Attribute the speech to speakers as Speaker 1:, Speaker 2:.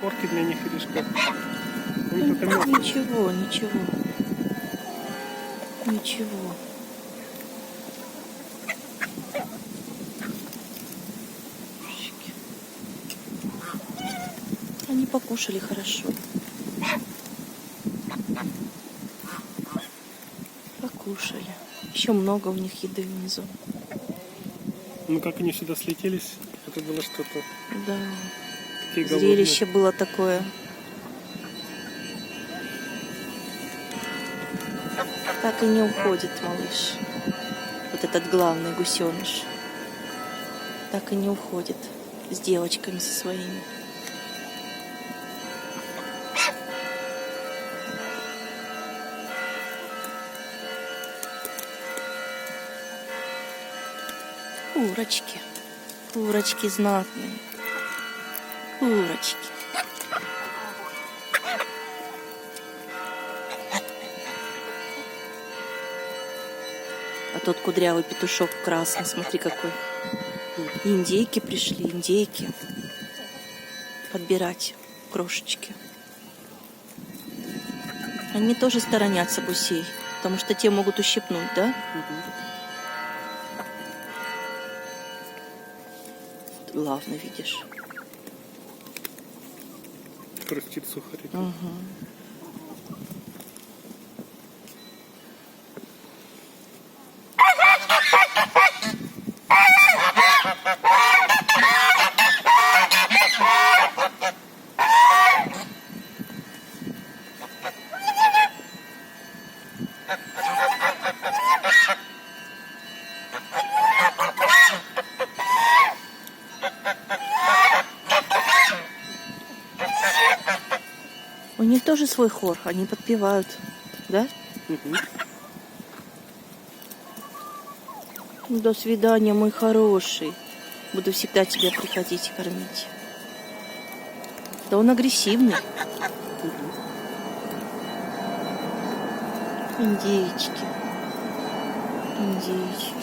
Speaker 1: Корки для них или что? Они только мертвые.
Speaker 2: Ничего, ничего. Ничего. Они покушали хорошо. Покушали. Еще много у них еды внизу.
Speaker 1: Ну как они сюда слетелись, это было что-то.
Speaker 2: Да.
Speaker 1: Такие голодные.
Speaker 2: Зрелище было такое. Так и не уходит малыш. Вот этот главный гусеныш. Так и не уходит с девочками со своими. Курочки. Курочки знатные. Курочки. А тот кудрявый петушок красный, смотри какой. И индейки пришли, индейки. Подбирать крошечки. Они тоже сторонятся гусей, потому что те могут ущипнуть, да? Главное, видишь.
Speaker 1: Хрустит сухарик.
Speaker 2: Угу. У них тоже свой хор, они подпевают, да?
Speaker 1: Угу.
Speaker 2: До свидания, мой хороший. Буду всегда тебя приходить и кормить. Да он агрессивный. Индейчики. Индейчики.